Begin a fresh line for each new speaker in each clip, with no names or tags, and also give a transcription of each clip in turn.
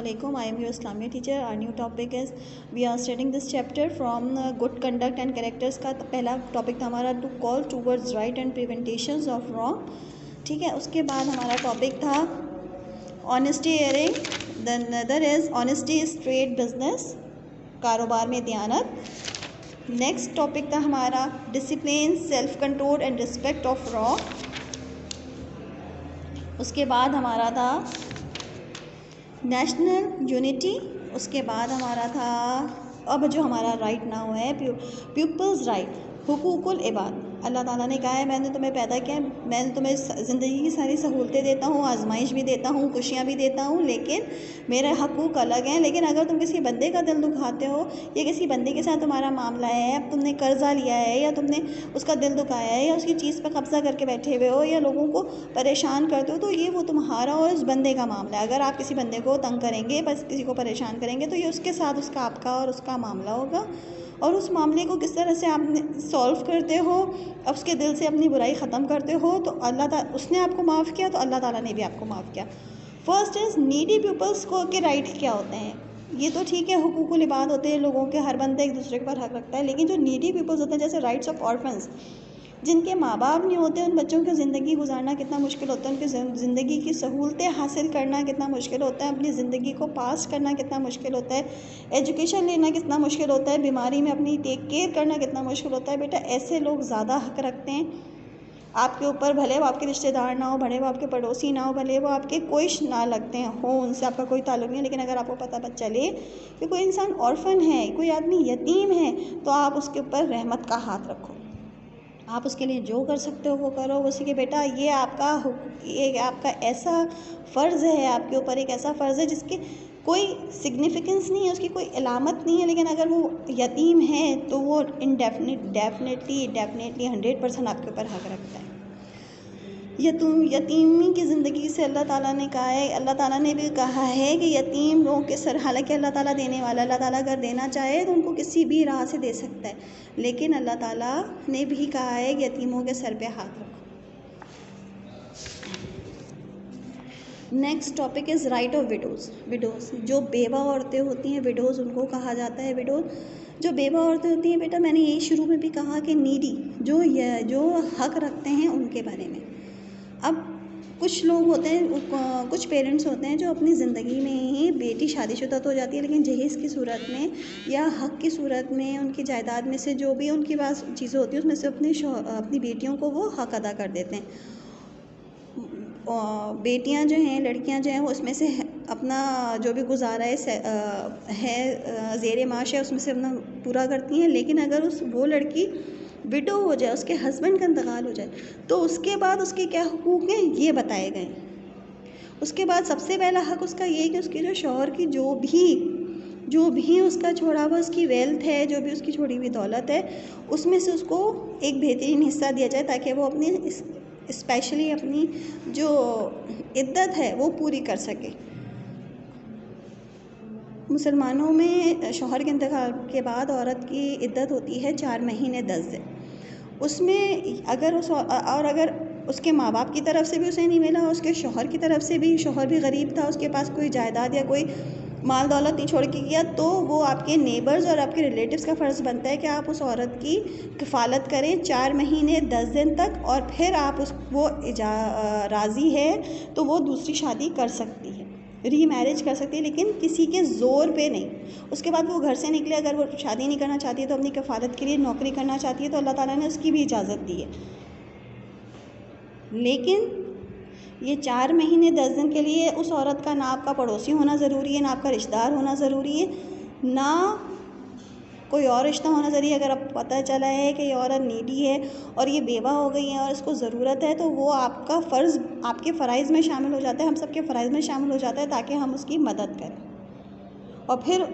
Assalamualaikum. I am your Islamic teacher. Our new topic is we are studying this chapter from good conduct and characters का पहला topic था हमारा to call towards right and preventations of wrong. ठीक है, उसके बाद हमारा topic था honesty erring. Then another is honesty is trade business, कारोबार में दयानत. नेक्स्ट टॉपिक था हमारा discipline, self control and respect of raw. उसके बाद हमारा था नेशनल यूनिटी. उसके बाद हमारा था अब जो हमारा राइट नाउ है पीपल्स राइट, हुकूकुल इबाद. अल्लाह ताला ने कहा है मैंने तुम्हें पैदा किया, मैंने तुम्हें ज़िंदगी की सारी सहूलतें देता हूँ, आजमाइश भी देता हूँ, खुशियाँ भी देता हूँ, लेकिन मेरे हकूक़ अलग हैं. लेकिन अगर तुम किसी बंदे का दिल दुखाते हो या किसी बंदे के साथ तुम्हारा मामला है, अब तुमने कर्ज़ा लिया है या तुमने उसका दिल दुखाया है या उसकी चीज़ पर कब्ज़ा करके बैठे हुए हो या लोगों को परेशान करते हो, तो ये वो तुम्हारा और उस बंदे का मामला है. अगर आप किसी बंदे को तंग करेंगे, बस किसी को परेशान करेंगे, तो ये उसके साथ उसका आपका और उसका मामला होगा. और उस मामले को किस तरह से आप सॉल्व करते हो, अब उसके दिल से अपनी बुराई ख़त्म करते हो, तो अल्लाह ताला उसने आपको माफ़ किया तो अल्लाह ताला ने भी आपको माफ़ किया. फर्स्ट इज़ नीडी पीपल्स को के राइट क्या होते हैं. ये तो ठीक है, हुकूकुल इबाद होते हैं, लोगों के हर बंदे एक दूसरे के पर हक रखता है. लेकिन जो नीडी पीपल्स होते हैं जैसे राइट्स ऑफ ऑर्फन्स, जिनके माँ बाप नहीं होते, उन बच्चों की ज़िंदगी गुजारना कितना मुश्किल होता है, उनकी ज़िंदगी की सहूलतें हासिल करना कितना मुश्किल होता है, अपनी ज़िंदगी को पास करना कितना मुश्किल होता है, एजुकेशन लेना कितना मुश्किल होता है, बीमारी में अपनी टेक केयर करना कितना मुश्किल होता है. बेटा ऐसे लोग ज़्यादा हक रखते हैं आपके ऊपर, भले वो आपके रिश्तेदार ना हो, भले वो आपके पड़ोसी ना हो, भले वो आपके कोई ना लगते हैं हो, उनसे आपका कोई ताल्लुक़ नहीं है. लेकिन अगर आपको पता चले कि कोई इंसान ऑर्फन है, कोई आदमी यतीम है, तो आप उसके ऊपर रहमत का हाथ रखो. आप उसके लिए जो कर सकते हो वो करो. उसी के बेटा ये आपका ऐसा फ़र्ज़ है, आपके ऊपर एक ऐसा फ़र्ज़ है जिसकी कोई सिग्निफिकेंस नहीं है, उसकी कोई अलामत नहीं है. लेकिन अगर वो यतीम है तो वो डेफिनेटली 100% आपके ऊपर हक़ रखता है. यतीमी की ज़िंदगी से अल्लाह ताला ने कहा है, अल्लाह ताला ने भी कहा है कि यतीम लोगों के सर, हालांकि अल्लाह ताला देने वाला, अल्लाह ताला अगर देना चाहे तो उनको किसी भी राह से दे सकता है, लेकिन अल्लाह ताला ने भी कहा है कि यतीमों के सर पे हाथ रखो. Next topic is right of widows. जो बेवा औरतें होती हैं, विडोज़ उनको कहा जाता है. विडोज़ जो बेवा औरतें होती हैं, बेटा मैंने यही शुरू में भी कहा कि नीडी जो हक़ रखते हैं उनके बारे में. अब कुछ लोग होते हैं, कुछ पेरेंट्स होते हैं जो अपनी ज़िंदगी में ही बेटी शादीशुदा तो हो जाती है, लेकिन जहेज़ की सूरत में या हक़ की सूरत में उनकी जायदाद में से जो भी उनके पास चीज़ें होती हैं उसमें से अपनी बेटियों को वो हक़ अदा कर देते हैं. बेटियां जो हैं, लड़कियां जो हैं, वो उसमें से अपना जो भी गुजारा है ज़ेर माश है उसमें से अपना पूरा करती हैं. लेकिन अगर वो लड़की विडो हो जाए, उसके हस्बैंड का इंतकाल हो जाए, तो उसके बाद उसके क्या हुकूक हैं ये बताए गए. उसके बाद सबसे पहला हक़ उसका ये है कि उसके जो शौहर की जो भी उसका छोड़ा हुआ उसकी वेल्थ है, जो भी उसकी छोड़ी हुई दौलत है, उसमें से उसको एक बेहतरीन हिस्सा दिया जाए ताकि वो अपनी स्पेशली अपनी जो इद्दत है वो पूरी कर सके. मुसलमानों में शौहर के इंतकाल के बाद औरत की इद्दत होती है 4 महीने 10 दिन. उसमें अगर उसके माँ बाप की तरफ से भी उसे नहीं मिला, उसके शौहर की तरफ से भी, शौहर भी गरीब था, उसके पास कोई जायदाद या कोई माल दौलत नहीं छोड़ के गया, तो वो आपके नेबर्स और आपके रिलेटिव्स का फ़र्ज़ बनता है कि आप उस औरत की किफ़ालत करें 4 महीने 10 दिन तक, और फिर आप वो राज़ी है तो वो दूसरी शादी कर सकती है, री मैरिज कर सकती है, लेकिन किसी के ज़ोर पे नहीं. उसके बाद वो घर से निकले, अगर वो शादी नहीं करना चाहती है तो अपनी किफ़ालत के लिए नौकरी करना चाहती है तो अल्लाह ताला ने उसकी भी इजाज़त दी है. लेकिन ये 4 महीने 10 दिन के लिए उस औरत का ना आपका पड़ोसी होना ज़रूरी है, ना आपका रिश्तेदार होना ज़रूरी है, ना कोई और रिश्ता होना ज़रूरी है. अगर अब पता चला है कि ये औरत नीडी है और ये बेवा हो गई है और इसको ज़रूरत है, तो वो आपका फ़र्ज़, आपके फ़राइज़ में शामिल हो जाता है, हम सबके फ़राइज़ में शामिल हो जाता है ताकि हम उसकी मदद करें. और फिर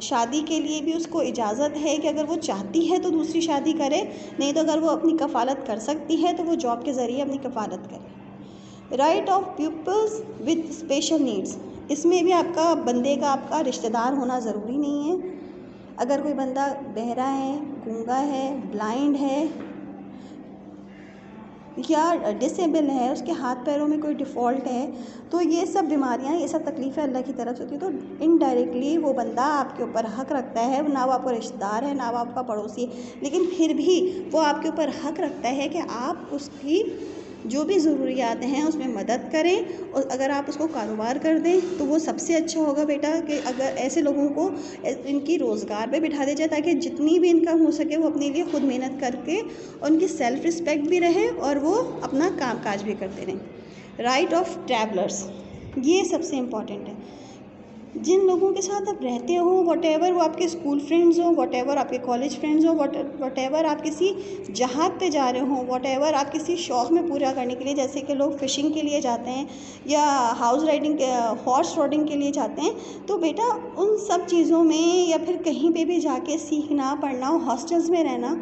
शादी के लिए भी उसको इजाज़त है कि अगर वो चाहती है तो दूसरी शादी करे, नहीं तो अगर वो अपनी कफ़ालत कर सकती है तो वो जॉब के ज़रिए अपनी कफ़ालत करे. Right of peoples with special needs, इसमें भी आपका बंदे का आपका रिश्तेदार होना ज़रूरी नहीं है. अगर कोई बंदा बहरा है, गूंगा है, ब्लाइंड है, या डिसेबल है, उसके हाथ पैरों में कोई डिफ़ॉल्ट है, तो ये सब बीमारियाँ, ये सब तकलीफ़ें अल्लाह की तरफ से होती है। तो इनडायरेक्टली वो बंदा आपके ऊपर हक़ रखता है, ना वो आपका रिश्तेदार है, ना वो आपका पड़ोसी है, लेकिन फिर भी वो आपके ऊपर हक़ रखता है कि आप उसकी जो भी ज़रूरियात हैं उसमें मदद करें, और अगर आप उसको कारोबार कर दें तो वो सबसे अच्छा होगा बेटा, कि अगर ऐसे लोगों को इनकी रोज़गार पे बिठा दिया जाए, ताकि जितनी भी इनकम हो सके वो अपने लिए खुद मेहनत करके, और उनकी सेल्फ़ रिस्पेक्ट भी रहे और वो अपना काम काज भी करते रहें। राइट ऑफ ट्रैवलर्स, ये सबसे इम्पॉर्टेंट है। जिन लोगों के साथ आप रहते हो, वॉटेवर वो आपके स्कूल फ्रेंड्स हो, वॉटेवर आपके कॉलेज फ्रेंड्स हो, वॉटेवर आप किसी जहाज़ पे जा रहे हो, वॉटेवर आप किसी शौक़ में पूरा करने के लिए, जैसे कि लोग फ़िशिंग के लिए जाते हैं या हाउस राइडिंग हॉर्स राइडिंग के लिए जाते हैं, तो बेटा उन सब चीज़ों में या फिर कहीं पे भी जाके सीखना, पढ़ना, हॉस्टल्स में रहना,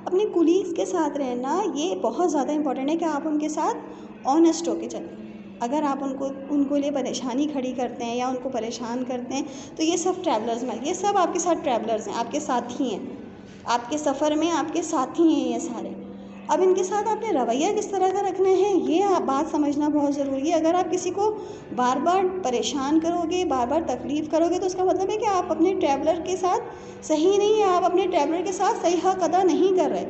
अपने कुलीग्स के साथ रहना, ये बहुत ज़्यादा इंपॉर्टेंट है कि आप उनके साथ ऑनेस्ट होके चलें। अगर आप उनको लिए परेशानी खड़ी करते हैं या उनको परेशान करते हैं, तो ये सब ट्रैवलर्स में, ये सब आपके साथ ट्रैवलर्स हैं, आपके साथी हैं, आपके सफ़र में आपके साथी हैं ये सारे। अब इनके साथ आपने रवैया किस तरह का रखना है, ये आप बात समझना बहुत ज़रूरी है। अगर आप किसी को बार बार परेशान करोगे, बार बार तकलीफ़ करोगे, तो उसका मतलब है कि आप अपने ट्रैवलर के साथ सही नहीं है, आप अपने ट्रैवलर के साथ सही हक़ अदा नहीं कर रहे,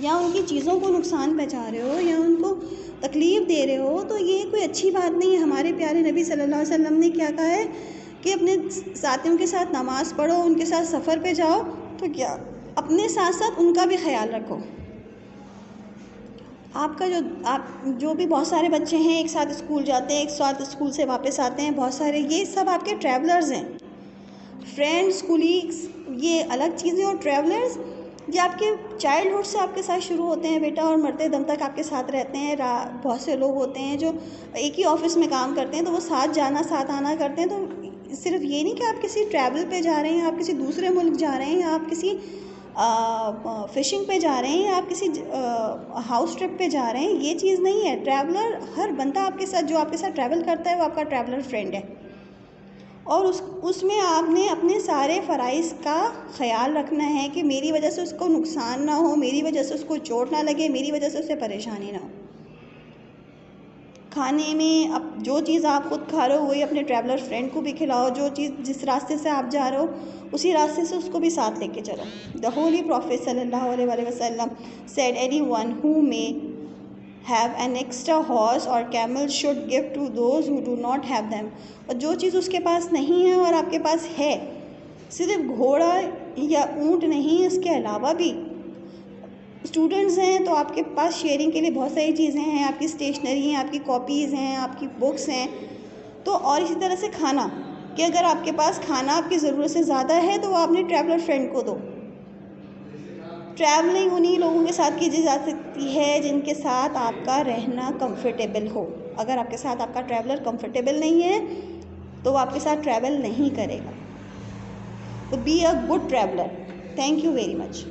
या उनकी चीज़ों को नुकसान पहुँचा रहे हो, या उनको तकलीफ़ दे रहे हो, तो ये कोई अच्छी बात नहीं है। हमारे प्यारे नबी सल्लल्लाहु अलैहि वसल्लम ने क्या कहा है कि अपने साथियों के साथ नमाज़ पढ़ो, उनके साथ सफ़र पे जाओ, तो क्या अपने साथ साथ उनका भी ख्याल रखो। आपका जो भी बहुत सारे बच्चे हैं, एक साथ स्कूल जाते हैं, एक साथ स्कूल से वापस आते हैं, बहुत सारे, ये सब आपके ट्रैवलर्स हैं। फ्रेंड्स, कुलीग्स, ये अलग चीज़ें, और ट्रैवलर्स ये आपके चाइल्डहुड से आपके साथ शुरू होते हैं बेटा, और मरते दम तक आपके साथ रहते हैं। बहुत से लोग होते हैं जो एक ही ऑफिस में काम करते हैं, तो वो साथ जाना साथ आना करते हैं। तो सिर्फ ये नहीं कि आप किसी ट्रैवल पे जा रहे हैं, आप किसी दूसरे मुल्क जा रहे हैं, या आप किसी फ़िशिंग पे जा रहे हैं, या आप किसी हाउस ट्रिप पे जा रहे हैं, ये चीज़ नहीं है। ट्रैवलर, हर बंदा आपके साथ जो आपके साथ ट्रैवल करता है वो आपका ट्रैवलर फ्रेंड है, और उसमें आपने अपने सारे फ़राइज़ का ख़याल रखना है कि मेरी वजह से उसको नुकसान ना हो, मेरी वजह से उसको चोट ना लगे, मेरी वजह से उसे परेशानी ना हो। खाने में अब जो चीज़ आप खुद खा रहे हो वही अपने ट्रैवलर फ्रेंड को भी खिलाओ, जो चीज़ जिस रास्ते से आप जा रहे हो उसी रास्ते से उसको भी साथ लेके चलो। द होली प्रॉफिट सल्लल्लाहु अलैहि वसल्लम said anyone who may have an extra horse or camel should give to those who do not have them। और जो चीज़ उसके पास नहीं है और आपके पास है, सिर्फ घोड़ा या ऊँट नहीं, इसके अलावा भी स्टूडेंट्स हैं तो आपके पास शेयरिंग के लिए बहुत सारी चीज़ें हैं, आपकी स्टेशनरी हैं, आपकी कॉपीज़ हैं, आपकी बुक्स हैं। तो और इसी तरह से खाना, कि अगर आपके पास खाना आपकी ज़रूरत से ज़्यादा है तो वो आपने ट्रैवलर फ्रेंड को दो। ट्रैवलिंग उन्हीं लोगों के साथ की जा सकती है जिनके साथ आपका रहना कंफर्टेबल हो। अगर आपके साथ आपका ट्रैवलर कंफर्टेबल नहीं है तो वो आपके साथ ट्रैवल नहीं करेगा। तो be a good traveller. Thank you very much.